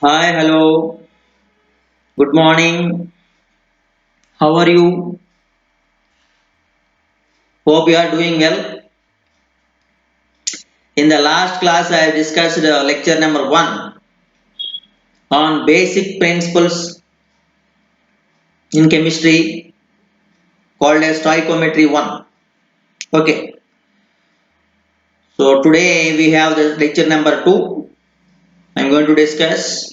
Hi, hello, good morning. How are you? Hope you are doing well. In the last class, I discussed lecture number 1 on basic principles in chemistry called as stoichiometry 1. Okay, so today we have the lecture number 2. I'm going to discuss.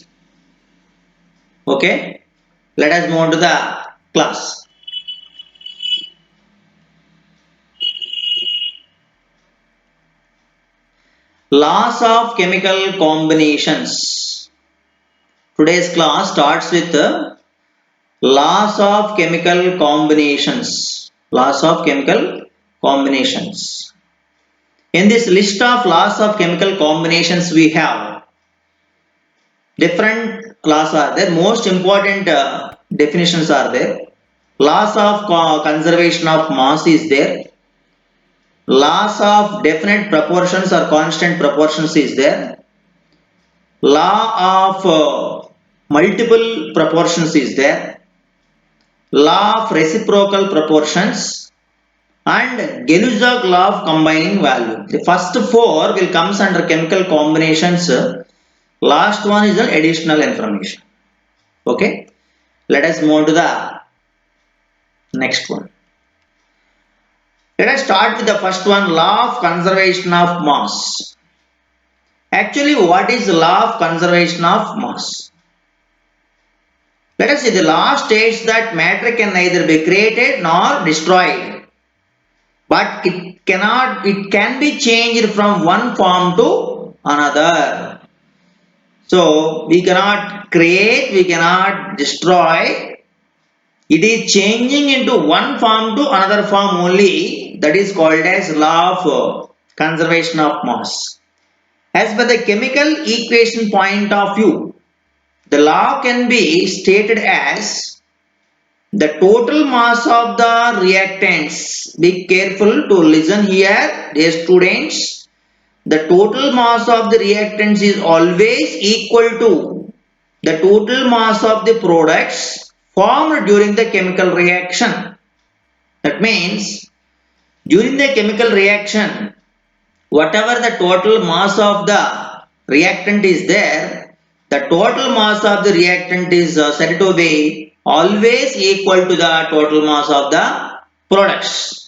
Okay, let us move on to the class. Laws of chemical combinations. Today's class starts with the laws of chemical combinations. Laws of chemical combinations. In this list of laws of chemical combinations, we have different laws are there. Most important definitions are there. Laws of conservation of mass is there. Laws of definite proportions or constant proportions is there. Law of multiple proportions is there. Law of reciprocal proportions and Genuzag law of combining value. The first four will comes under chemical combinations. Last one is an additional information. Okay. Let us move to the next one. Let us start with the first one, law of conservation of mass. Actually, what is the law of conservation of mass? Let us see, the law states that matter can neither be created nor destroyed, but it can be changed from one form to another. So we cannot create, we cannot destroy. It is changing into one form to another form only. That is called as law of conservation of mass. As per the chemical equation point of view, the law can be stated as the total mass of the reactants. Be careful to listen here, dear students. The total mass of the reactants is always equal to the total mass of the products formed during the chemical reaction. That means during the chemical reaction, whatever the total mass of the reactant is there, the total mass of the reactant is said to be always equal to the total mass of the products.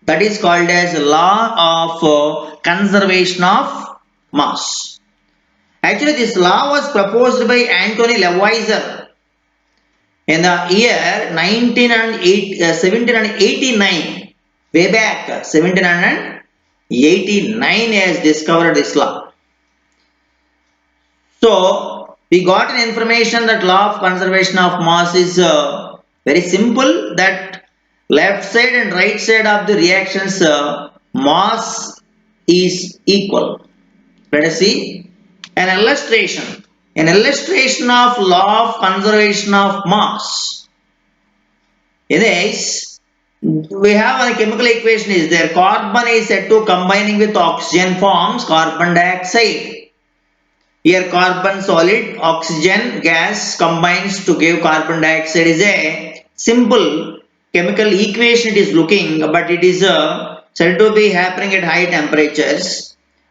That is called as law of conservation of mass. Actually, this law was proposed by Anthony Lavoisier in the year 1789. Way back 1789 has discovered this law. So, we got an information that law of conservation of mass is very simple, that left side and right side of the reactions mass is equal. Let us see an illustration. An illustration of law of conservation of mass. In this, we have a chemical equation is there. Carbon is said to combining with oxygen forms carbon dioxide. Here carbon solid, oxygen gas combines to give carbon dioxide is a simple chemical equation it is looking, but it is said to be happening at high temperatures.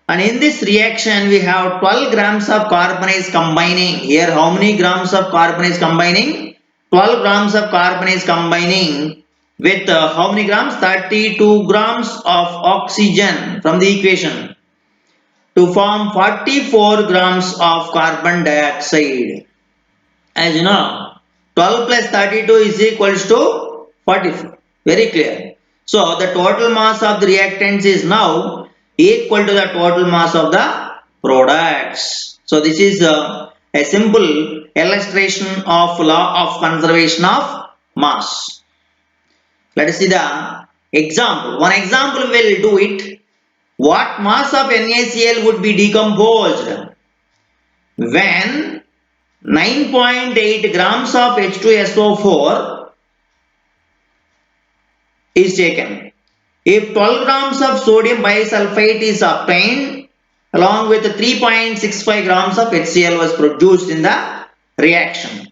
And in this reaction we have 12 grams of carbon is combining. Here how many grams of carbon is combining? 12 grams of carbon is combining with how many grams? 32 grams of oxygen from the equation to form 44 grams of carbon dioxide. As you know, 12 plus 32 is equals to 44. Very clear. So the total mass of the reactants is now equal to the total mass of the products. So this is a simple illustration of law of conservation of mass. Let us see the example. One example we will do it. What mass of NaCl would be decomposed when 9.8 grams of H2SO4 is taken? If 12 grams of sodium bisulfite is obtained, along with 3.65 grams of HCl was produced in the reaction.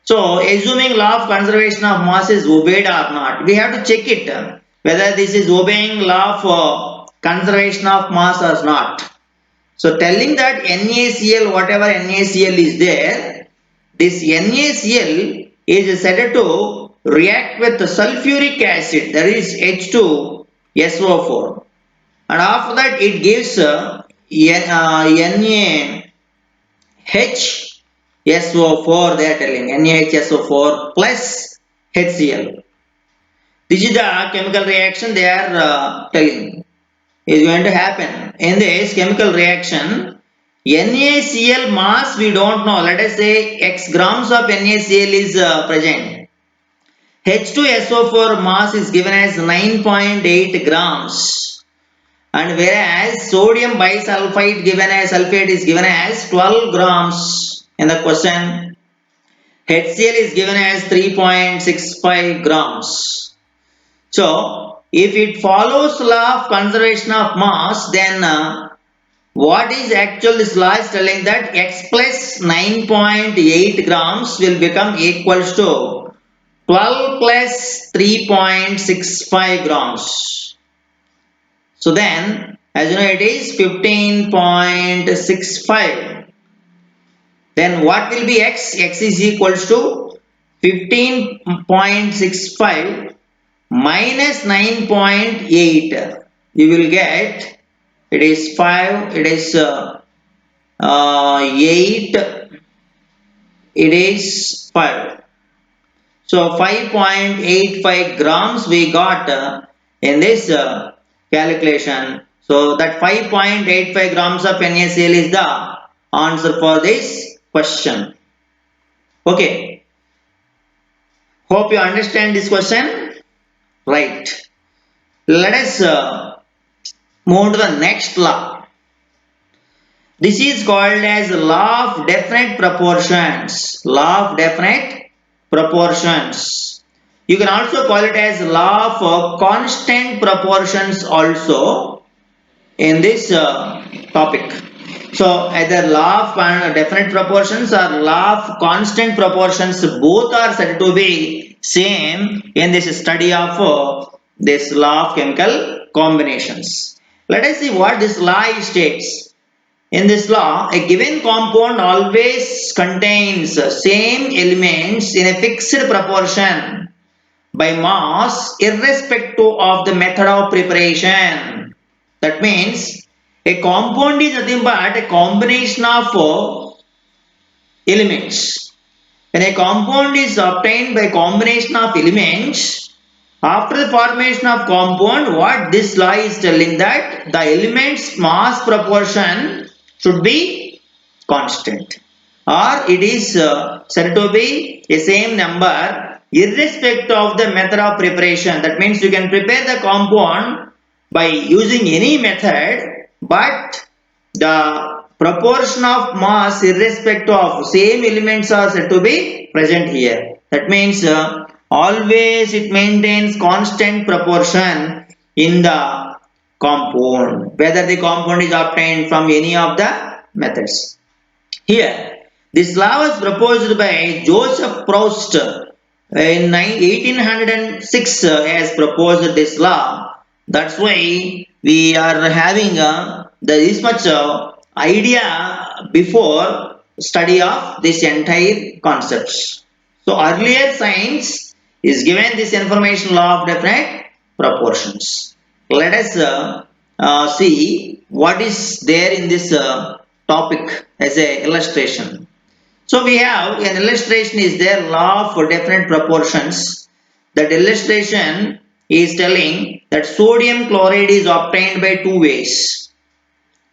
So, assuming law of conservation of mass is obeyed or not, we have to check it whether this is obeying law of conservation of mass or not. So, telling that NaCl, whatever NaCl is there, this NaCl is said to react with sulfuric acid, that is H2SO4, and after that it gives NaHSO4, they are telling NaHSO4 plus HCl. This is the chemical reaction they are telling is going to happen. In this chemical reaction, NaCl mass we don't know. Let us say X grams of NaCl is present. H2SO4 mass is given as 9.8 grams, and whereas sodium bisulfite sulfate is given as 12 grams in the question. HCl is given as 3.65 grams. So, if it follows law of conservation of mass, then what is actual this law is telling that X plus 9.8 grams will become equals to 12 plus 3.65 grams. So then, as you know, it is 15.65. Then what will be X? X is equals to 15.65 minus 9.8. You will get, it is 5, it is 8, it is 5. So 5.85 grams we got in this calculation. So that 5.85 grams of NaCl is the answer for this question. Okay. Hope you understand this question. Right. Let us move to the next law. This is called as law of definite proportions. Law of definite proportions. You can also call it as law of constant proportions also in this topic. So either law of definite proportions or law of constant proportions, both are said to be same in this study of this law of chemical combinations. Let us see what this law states. In this law, a given compound always contains same elements in a fixed proportion by mass irrespective of the method of preparation. That means a compound is nothing but a combination of elements. When a compound is obtained by combination of elements, after the formation of compound, what this law is telling that the elements mass proportion should be constant, or it is said to be a same number irrespective of the method of preparation. That means you can prepare the compound by using any method, but the proportion of mass irrespective of same elements are said to be present here. That means always it maintains constant proportion in the compound, whether the compound is obtained from any of the methods. Here, this law was proposed by Joseph Proust in 1806 has proposed this law. That's why we are having this much idea before study of this entire concepts. So earlier science is given this information law of definite proportions. Let us see what is there in this topic as a illustration. So we have an illustration is there, law for definite proportions. That illustration is telling that sodium chloride is obtained by two ways.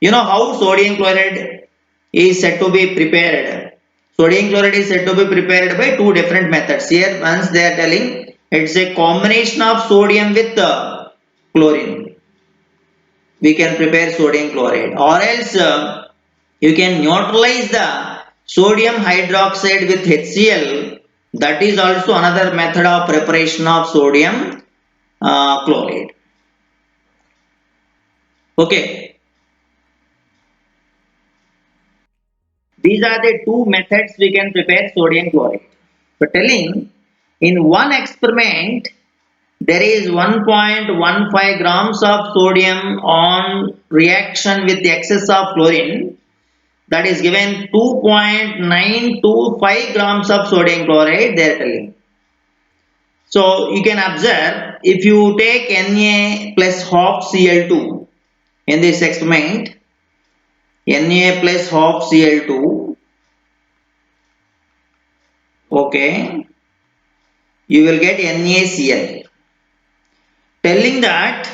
You know how sodium chloride is said to be prepared. Sodium chloride is said to be prepared by two different methods. Here once they are telling it's a combination of sodium with chlorine. We can prepare sodium chloride, or else you can neutralize the sodium hydroxide with HCl. That is also another method of preparation of sodium chloride. Okay. These are the two methods we can prepare sodium chloride. So telling in one experiment there is 1.15 grams of sodium on reaction with the excess of chlorine, that is given 2.925 grams of sodium chloride they are telling. So you can observe if you take Na plus half Cl2 in this experiment, Na plus half Cl2, okay, you will get NaCl. Telling that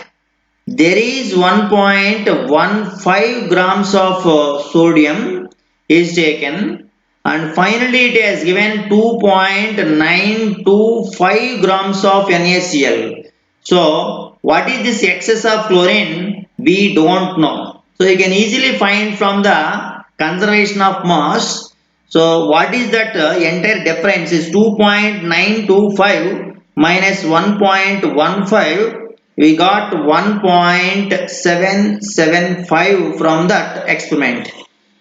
there is 1.15 grams of sodium is taken, and finally it has given 2.925 grams of NaCl. So what is this excess of chlorine? We don't know. So you can easily find from the conservation of mass. So what is that entire difference is 2.925 minus 1.15, we got 1.775 from that experiment.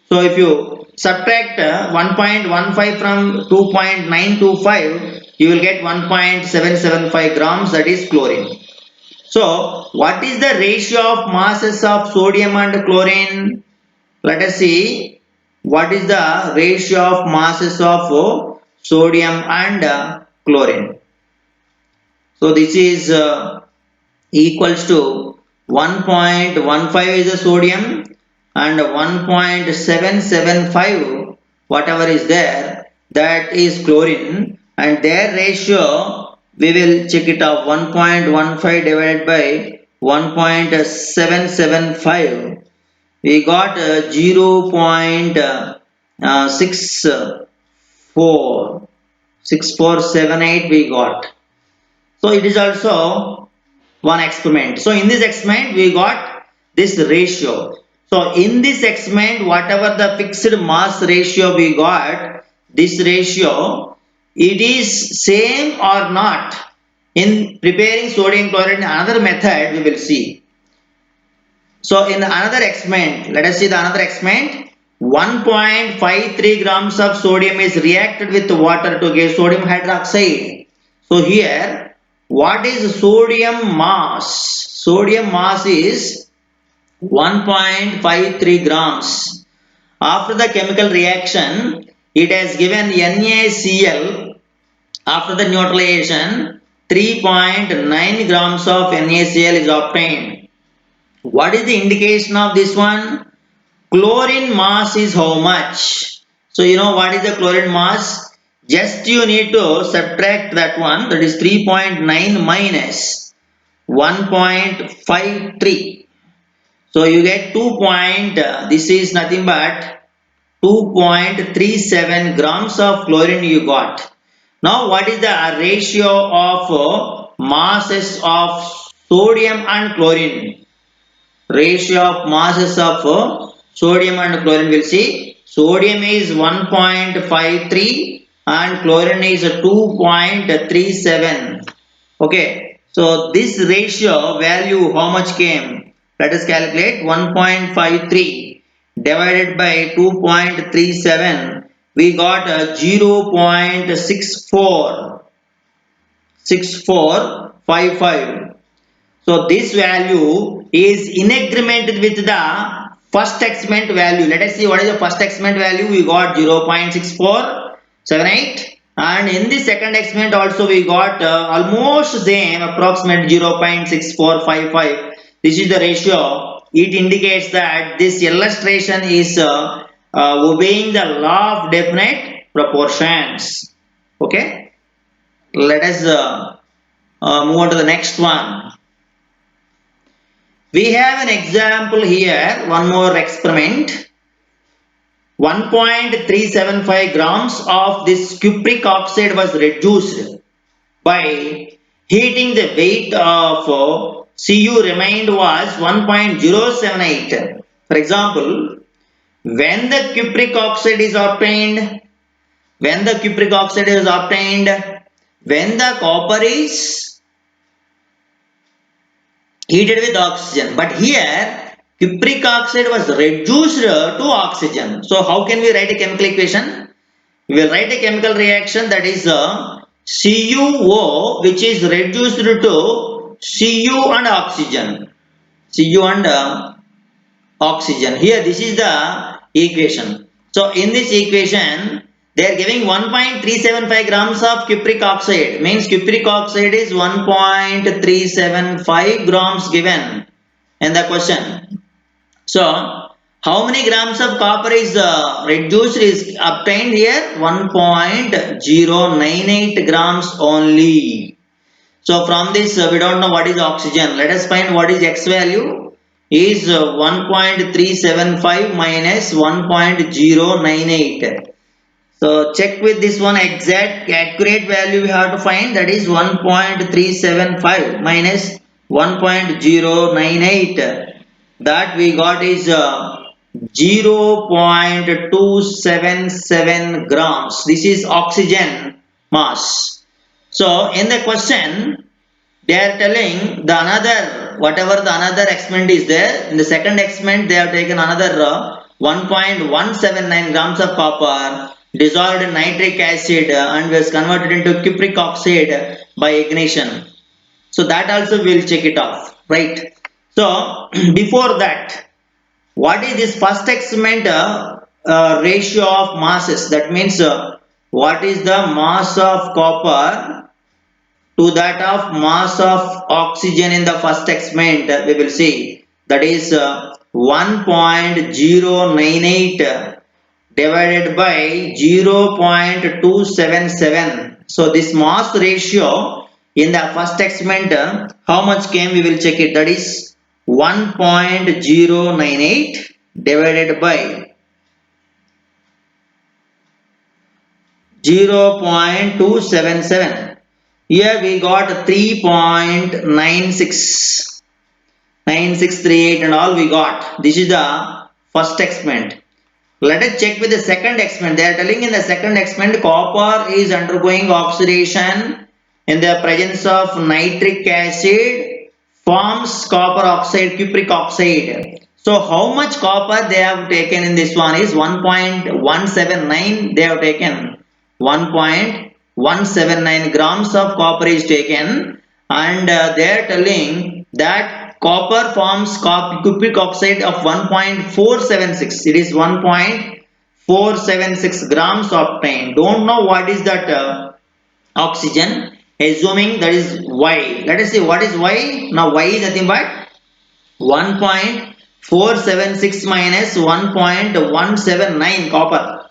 So if you subtract 1.15 from 2.925, you will get 1.775 grams, that is chlorine. So what is the ratio of masses of sodium and chlorine? Let us see what is the ratio of masses of sodium and chlorine. So this is equals to 1.15 is the sodium and 1.775 whatever is there, that is chlorine, and their ratio we will check it off. 1.15 divided by 1.775, we got 0.6478 we got. So it is also one experiment. So in this experiment we got this ratio. So in this experiment whatever the fixed mass ratio we got, this ratio, it is same or not. In preparing sodium chloride in another method we will see. So in another experiment, let us see the another experiment. 1.53 grams of sodium is reacted with water to give sodium hydroxide. So here, what is sodium mass? Sodium mass is 1.53 grams. After the chemical reaction, it has given NaCl. After the neutralization, 3.9 grams of NaCl is obtained. What is the indication of this one? Chlorine mass is how much? So you know what is the chlorine mass? Just you need to subtract that one, that is 3.9 minus 1.53. So you get 2. This is nothing but 2.37 grams of chlorine you got. Now what is the ratio of masses of sodium and chlorine? Ratio of masses of sodium and chlorine, will see sodium is 1.53 and chlorine is 2.37. Okay, so this ratio value how much came? Let us calculate. 1.53 divided by 2.37, we got 0.6455. So this value is in agreement with the first experiment value. Let us see what is the first experiment value. We got 0.6478, and in the second experiment also we got almost same, approximate 0.6455. This is the ratio. It indicates that this illustration is obeying the law of definite proportions. Okay, let us move on to the next one. We have an example here, one more experiment. 1.375 grams of this cupric oxide was reduced by heating. The weight of Cu remained was 1.078. For example, when the cupric oxide is obtained, when the copper is heated with oxygen, but here cupric oxide was reduced to oxygen. So how can we write a chemical equation? We will write a chemical reaction, that is CuO, which is reduced to Cu and oxygen. Cu and oxygen. Here this is the equation. So in this equation they are giving 1.375 grams of cupric oxide, means cupric oxide is 1.375 grams given in the question. So how many grams of copper is reduced is obtained here? 1.098 grams only. So from this we don't know what is oxygen. Let us find what is X value is 1.375 minus 1.098. So check with this one, exact accurate value we have to find, that is 1.375 minus 1.098. That we got is 0.277 grams. This is oxygen mass. So in the question they are telling the another, whatever the another experiment is there, in the second experiment they have taken another 1.179 grams of copper dissolved in nitric acid and was converted into cupric oxide by ignition. So that also we will check it off, right? So before that, what is this first experiment ratio of masses? That means what is the mass of copper to that of mass of oxygen in the first experiment? We will see, that is 1.098 divided by 0.277. So this mass ratio in the first experiment, how much came, we will check it, that is 1.098 divided by 0.277. Here we got 3.96, 9638 and all we got. This is the first experiment. Let us check with the second experiment. They are telling in the second experiment copper is undergoing oxidation in the presence of nitric acid, forms copper oxide, cupric oxide. So how much copper they have taken in this one is 1.179. They have taken 1.179 grams of copper is taken, and they are telling that copper forms cupric oxide of 1.476. It is 1.476 grams obtained. Don't know what is that oxygen. Assuming that is Y. Let us see what is Y. Now Y is nothing but 1.476 minus 1.179 copper.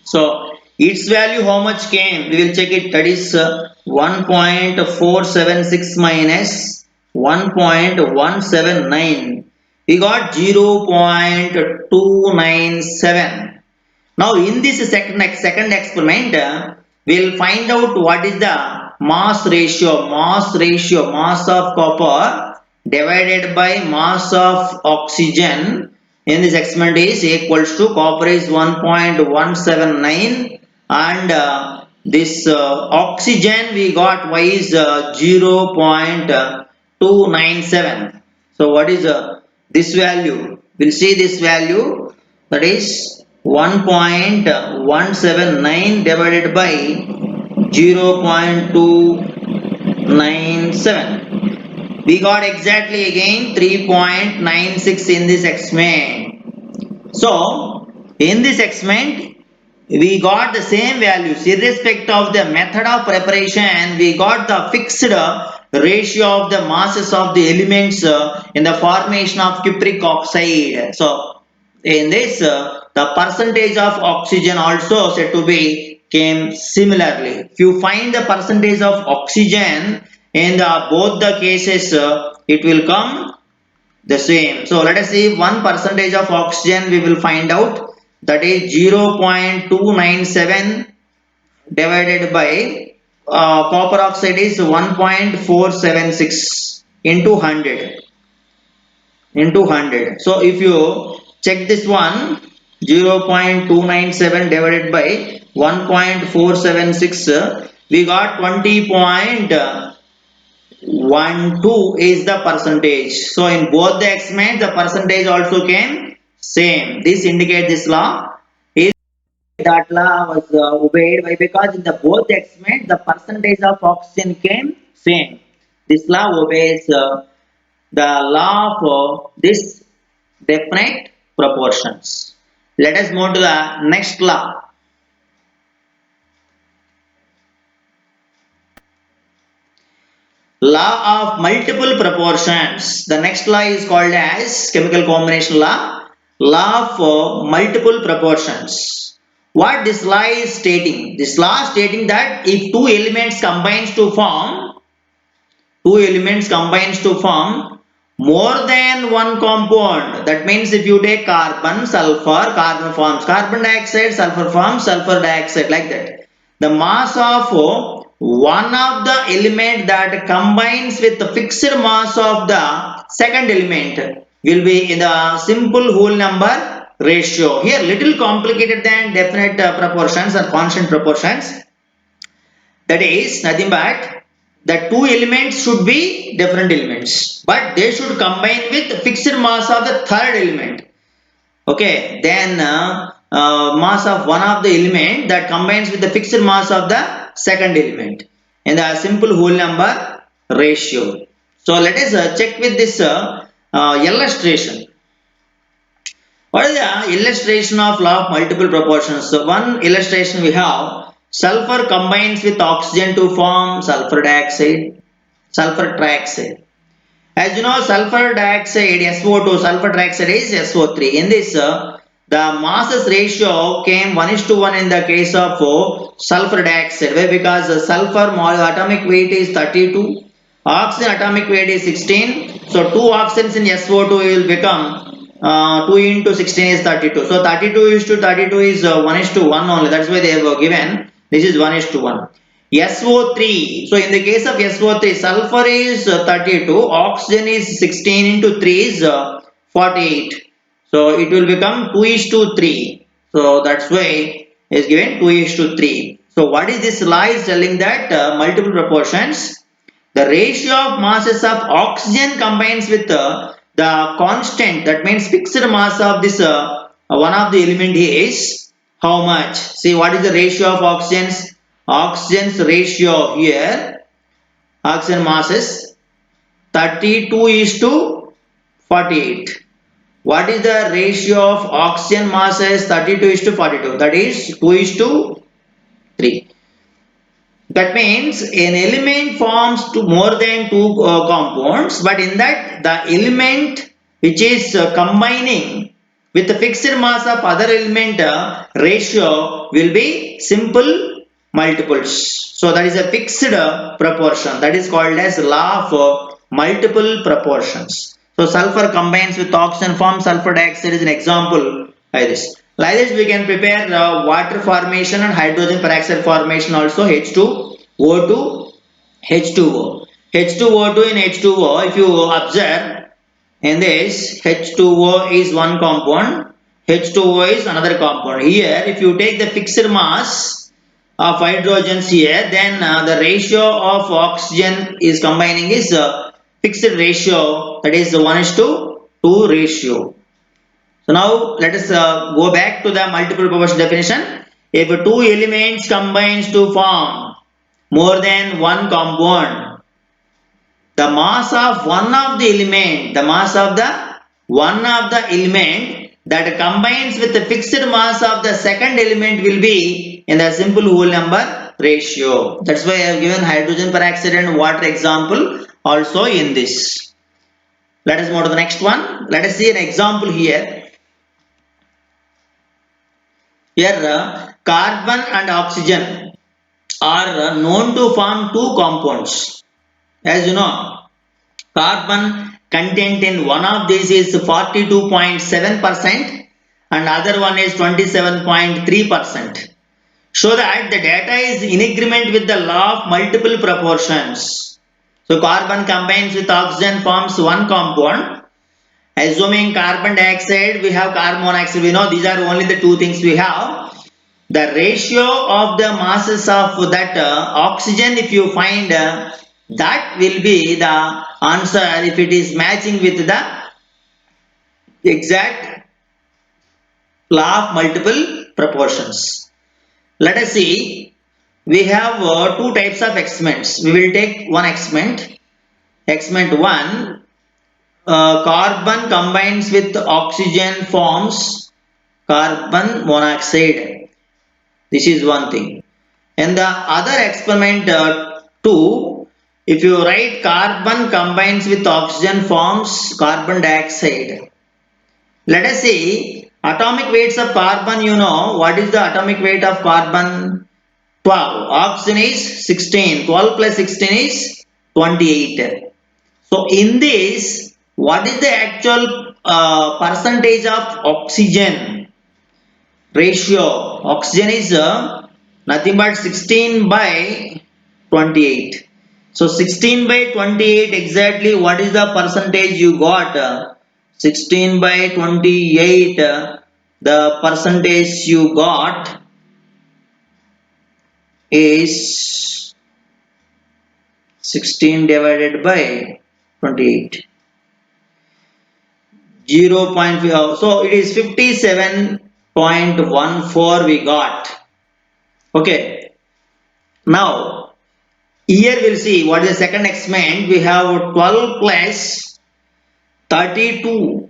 So its value how much came? We will check it. That is 1.476 minus 1.179. We got 0.297. Now in this second experiment, we will find out what is the mass ratio. Mass of copper divided by mass of oxygen in this experiment is equals to, copper is 1.179 and this oxygen we got Y is 0.297. So what is this value? We'll see this value, that is 1.179 divided by 0.297. We got exactly again 3.96 in this experiment. So in this experiment we got the same values irrespective of the method of preparation. We got the fixed ratio of the masses of the elements in the formation of cupric oxide. So in this the percentage of oxygen also said to be came similarly. If you find the percentage of oxygen in both the cases, it will come the same. So let us see 1% of oxygen we will find out, that is 0.297 divided by copper oxide is 1.476 into 100. So if you check this one, 0.297 divided by 1.476, we got 20.8 1 2 is the percentage. So in both the experiments the percentage also came same. This indicates this law is that law was obeyed. Why? Because in the both experiments the percentage of oxygen came same. This law obeys the law of this definite proportions. Let us move to the next law. Law of multiple proportions. The next law is called as chemical combination law. Law of multiple proportions. What this law is stating? This law is stating that if two elements combines to form more than one compound. That means if you take carbon, sulfur, carbon forms carbon dioxide, sulfur forms sulfur dioxide, like that. The mass of one of the element that combines with the fixed mass of the second element will be in the simple whole number ratio. Here little complicated than definite proportions or constant proportions. That is nothing but the two elements should be different elements, but they should combine with fixed mass of the third element. Okay, then mass of one of the element that combines with the fixed mass of the second element in the simple whole number ratio. So let us check with this illustration. What is the illustration of law of multiple proportions? So one illustration we have sulfur combines with oxygen to form sulfur dioxide, sulfur trioxide. As you know, sulfur dioxide SO2, sulfur trioxide is SO3. In this, the masses ratio came 1:1 in the case of sulfur dioxide. Why? Because sulfur atomic weight is 32, oxygen atomic weight is 16. So two oxygens in SO2 will become 2 into 16 is 32. So 32 is to 32 is 1:1 only. That's why they have given this is 1:1. SO3. So in the case of SO3, sulfur is 32, oxygen is 16 into 3 is 48. So it will become 2:3. So that's why is given 2:3. So what is this law is telling that multiple proportions. The ratio of masses of oxygen combines with the constant, that means fixed mass of this one of the element is how much? See what is the ratio of oxygens? Oxygen's ratio here, oxygen masses 32 is to 48. What is the ratio of oxygen masses? 32 is to 42. That is 2 is to 3. That means an element forms more than two compounds, but in that the element which is combining with the fixed mass of other element ratio will be simple multiples. So that is a fixed proportion. That is called as law of multiple proportions. So sulfur combines with oxygen forms sulfur dioxide is an example like this. Like this we can prepare water formation and hydrogen peroxide formation also H2O2 H2O. H2O2 in H2O, if you observe in this H2O is one compound, H2O is another compound. Here if you take the fixed mass of hydrogens here, then the ratio of oxygen is combining is fixed ratio, that is 1:2 ratio. So now let us go back to the multiple proportion definition. If two elements combines to form more than one compound, the mass of one of the element, the mass of the one of the element that combines with the fixed mass of the second element will be in the simple whole number ratio. That's why I have given hydrogen peroxide and water example also in this. Let us move to the next one. Let us see an example here. Here carbon and oxygen are known to form two compounds. As you know, carbon content in one of these is 42.7% and other one is 27.3%. Show that the data is in agreement with the law of multiple proportions. So carbon combines with oxygen forms one compound. Assuming carbon dioxide, we have carbon monoxide. We know these are only the two things we have. The ratio of the masses of that oxygen, if you find That will be the answer if it is matching with the exact law of multiple proportions. Let us see. We have two types of experiments. We will take one experiment. Experiment 1. Carbon combines with oxygen forms carbon monoxide. This is one thing. And the other experiment 2, if you write carbon combines with oxygen forms carbon dioxide. Let us see atomic weights of carbon. You know what is the atomic weight of carbon? 12. Oxygen is 16. 12 plus 16 is 28. So in this, what is the actual percentage of oxygen ratio? Oxygen is nothing but 16 by 28. So 16 by 28 exactly what is the percentage you got? 16 by 28 the percentage you got is 16 divided by 28. 0.5. So it is 57.14 we got. Okay. Now here we'll see what is the second experiment. We have 12 plus 32.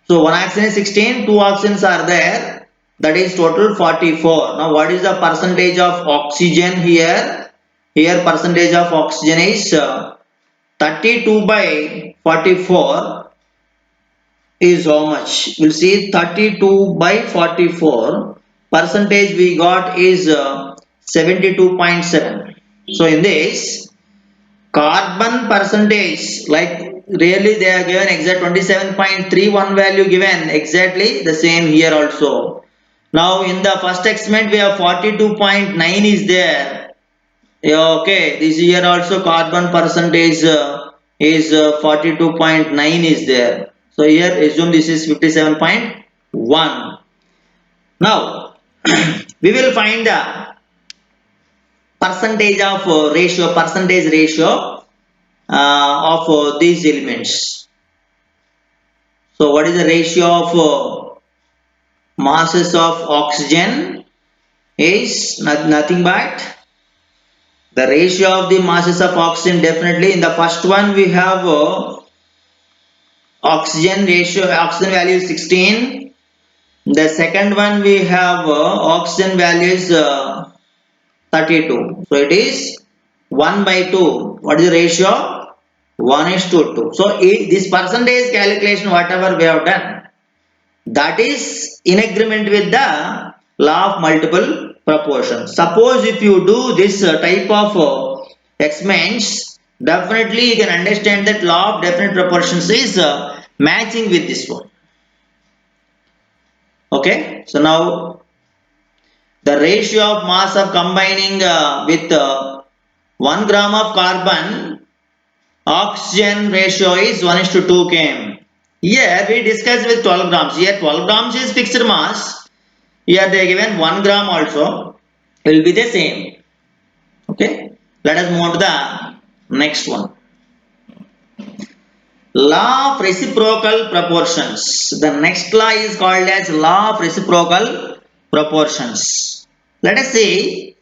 So one oxygen is 16, two oxygens are there. That is total 44. Now what is the percentage of oxygen here? Here percentage of oxygen is 32 by 44 is how much? We'll see 32 by 44. Percentage we got is 72.7. So in this carbon percentage, like really they are given exact 27.31 value given exactly the same here also. Now in the first experiment we have 42.9 is there. Yeah, okay, this year also carbon percentage is 42.9 is there. So here assume this is 57.1. Now we will find the percentage of percentage ratio of these elements. So what is the ratio of masses of oxygen is nothing but the ratio of the masses of oxygen. Definitely in the first one we have oxygen ratio, oxygen value is 16. The second one we have oxygen value is 32. So it is 1 by 2. What is the ratio? 1 is to 2. So this percentage calculation whatever we have done, that is in agreement with the law of multiple proportions. Suppose if you do this type of experiments, definitely you can understand that law of definite proportions is matching with this one. Okay, so now the ratio of mass of combining with 1 gram of carbon oxygen ratio is 1 is to 2 km. Here we discussed with 12 grams. Here 12 grams is fixed mass. Here they are given 1 gram also will be the same. Okay. Let us move on to the next one. Law of reciprocal proportions. The next law is called as law of reciprocal proportions. Let us see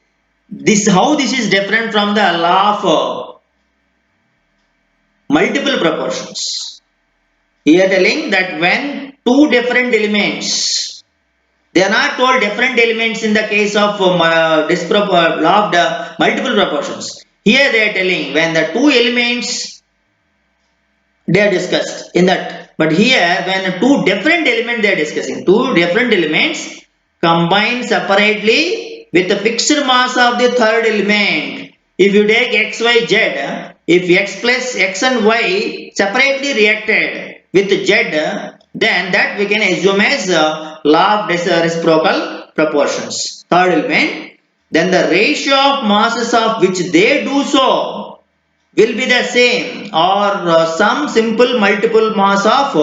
this how this is different from the law of multiple proportions. Here telling that when two different elements, they are not told different elements in the case of law of the multiple proportions. Here they are telling when the two elements they are discussed in that. But here when two different elements they are discussing, two different elements combined separately with the fixed mass of the third element. If you take x, y, z, if x plus x and y separately reacted with z, then that we can assume as law of reciprocal proportions. Third element, then the ratio of masses of which they do so will be the same or some simple multiple mass of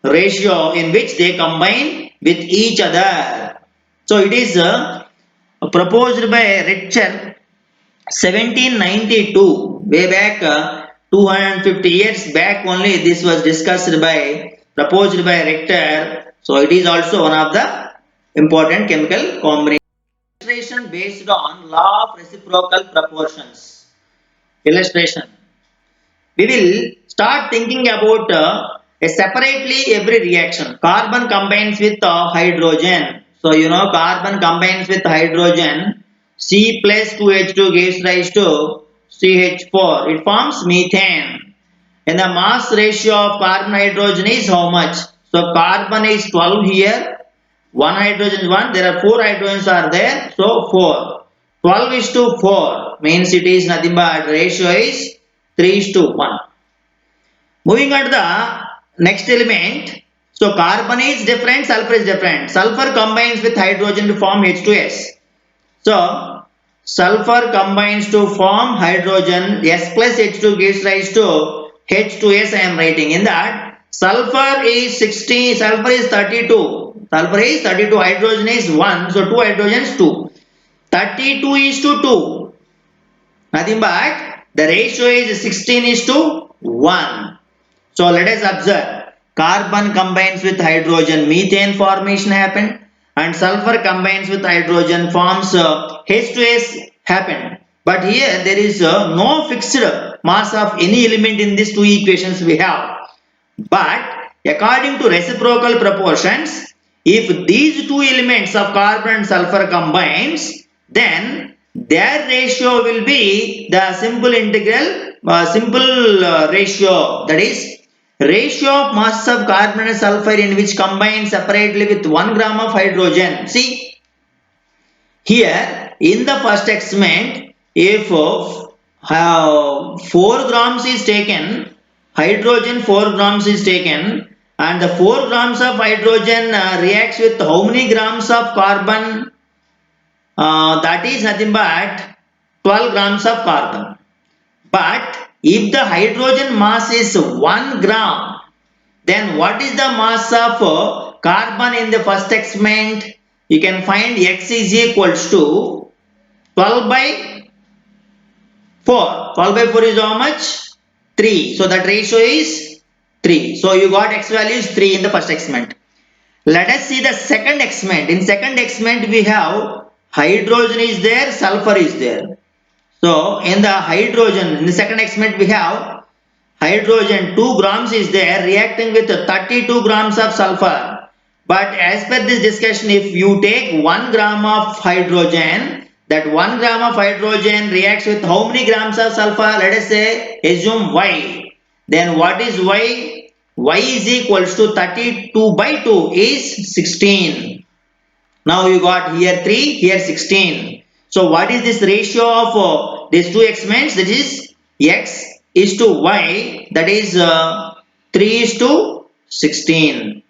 ratio in which they combine with each other. So it is proposed by Richter 1792, way back 250 years back only, this was proposed by Richter. So it is also one of the important chemical combination. Illustration based on law of reciprocal proportions. Illustration. We will start thinking about a separately every reaction. Carbon combines with hydrogen. So you know carbon combines with hydrogen. C plus 2H2 gives rise to CH4. It forms methane. And the mass ratio of carbon hydrogen is how much? So carbon is 12 here. One hydrogen is 1. There are 4 hydrogens are there. So 4. 12 is to 4 means it is nothing but ratio is 3 is to 1. Moving on to the next element. So carbon is different, sulfur is different. Sulfur combines with hydrogen to form H2S. So sulfur combines to form hydrogen. S plus H2 gives rise to H2S. I am writing in that. Sulfur is 16, sulfur is 32. Sulfur is 32, hydrogen is 1. So 2 hydrogens 2. 32 is to 2. Nothing but the ratio is 16 is to 1. So let us observe. Carbon combines with hydrogen, methane formation happened, and sulfur combines with hydrogen forms H2S happened. But here there is no fixed mass of any element in these two equations we have. But according to reciprocal proportions, if these two elements of carbon and sulfur combines, then their ratio will be the simple integral, ratio, that is ratio of masses of carbon and sulfur in which combine separately with 1 gram of hydrogen. See, here in the first experiment, if 4 grams is taken, hydrogen 4 grams is taken, and the 4 grams of hydrogen reacts with how many grams of carbon? That is nothing but 12 grams of carbon. But if the hydrogen mass is 1 gram, then what is the mass of carbon in the first experiment? You can find X is equals to 12 by 4. 12 by 4 is how much? 3. So that ratio is 3. So you got X value is 3 in the first experiment. Let us see the second experiment. In second experiment we have hydrogen is there, sulfur is there. So in the hydrogen, in the second experiment we have hydrogen 2 grams is there reacting with 32 grams of sulfur. But as per this discussion, if you take 1 gram of hydrogen, that 1 gram of hydrogen reacts with how many grams of sulfur? Let us say, assume Y. Then what is Y? Y is equals to 32 by 2 is 16. Now you got here 3, here 16. So what is this ratio of these two experiments? That is X is to Y, that is 3 is to 16.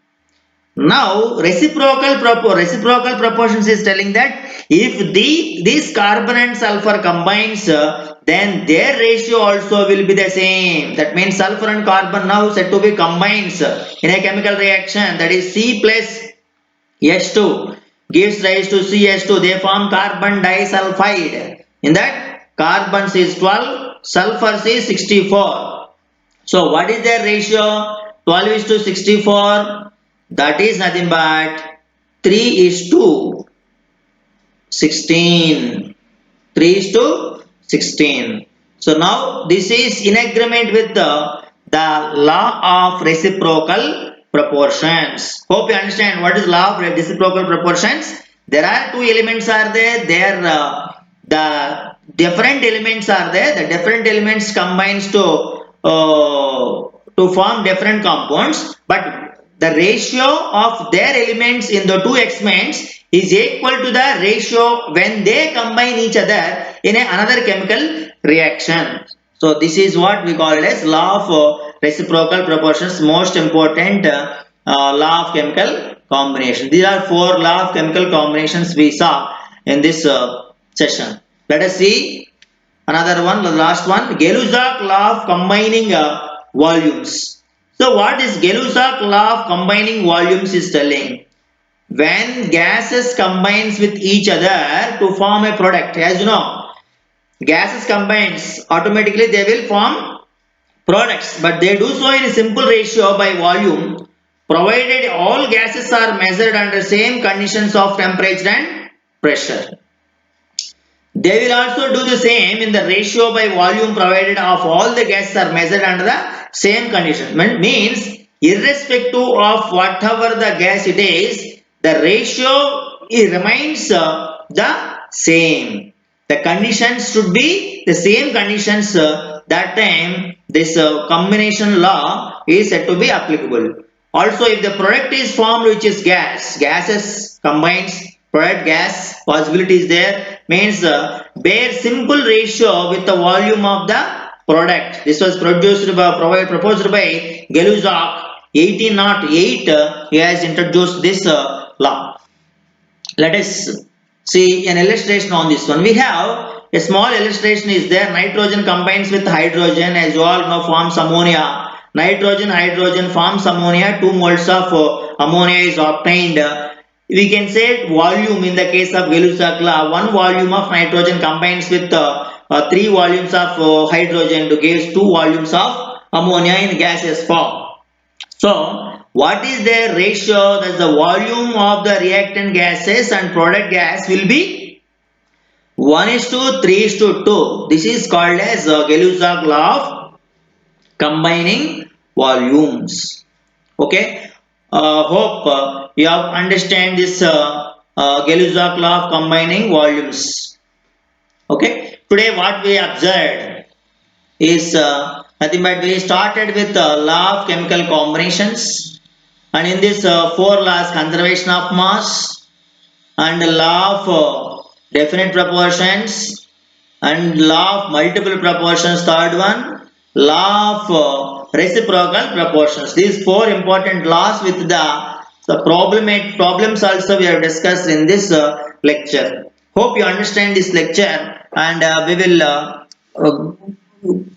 Now reciprocal proportions is telling that if this carbon and sulfur combines, then their ratio also will be the same. That means sulfur and carbon now said to be combines in a chemical reaction, that is C plus H2 gives rise to CH2. They form carbon disulfide. In that carbon is 12, sulfur is 64. So what is their ratio? 12 is to 64. That is nothing but 3 is to 16. 3 is to 16. So now this is in agreement with the law of reciprocal proportions. Hope you understand what is law of reciprocal proportions. There are two elements are there. There the different elements are there. The different elements combines to form different compounds, but the ratio of their elements in the two experiments is equal to the ratio when they combine each other in another chemical reaction. So this is what we call it as law of reciprocal proportions, most important law of chemical combination. These are 4 law of chemical combinations we saw in this session. Let us see another one, the last one, Gay-Lussac law of combining volumes. So what is Gay-Lussac law of combining volumes is telling? When gases combines with each other to form a product, as you know, gases combines, automatically they will form products, but they do so in a simple ratio by volume, provided all gases are measured under same conditions of temperature and pressure. They will also do the same in the ratio by volume provided of all the gases are measured under the same condition. Means irrespective of whatever the gas it is, the ratio it remains the same. The conditions should be the same conditions. That time this combination law is said to be applicable. Also, if the product is formed which is gases combines product gas possibility is there, means bear simple ratio with the volume of the product. This was proposed by Gay-Lussac 1808. He has introduced this law. Let us see an illustration on this one. We have a small illustration is there. Nitrogen combines with hydrogen, as you all know, forms ammonia. Hydrogen forms ammonia. 2 moles of ammonia is obtained. We can say volume in the case of Gay-Lussac law. 1 volume of nitrogen combines with 3 volumes of hydrogen to give 2 volumes of ammonia in gaseous form. So, what is the ratio? That the volume of the reactant gases and product gas will be 1:3:2. This is called as Gay-Lussac law of combining volumes. Okay. Hope you have understand this Gay-Lussac law of combining volumes. Okay. Today what we observed is nothing but we started with the law of chemical combinations, and in this 4 laws: conservation of mass, and law of definite proportions, and law of multiple proportions, third one law of reciprocal proportions. These 4 important laws with the problems also we have discussed in this lecture. Hope you understand this lecture, and we will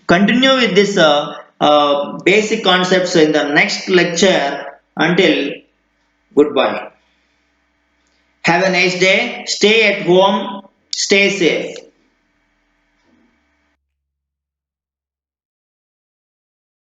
continue with this basic concepts in the next lecture. Until goodbye. Have a nice day. Stay at home. Stay safe.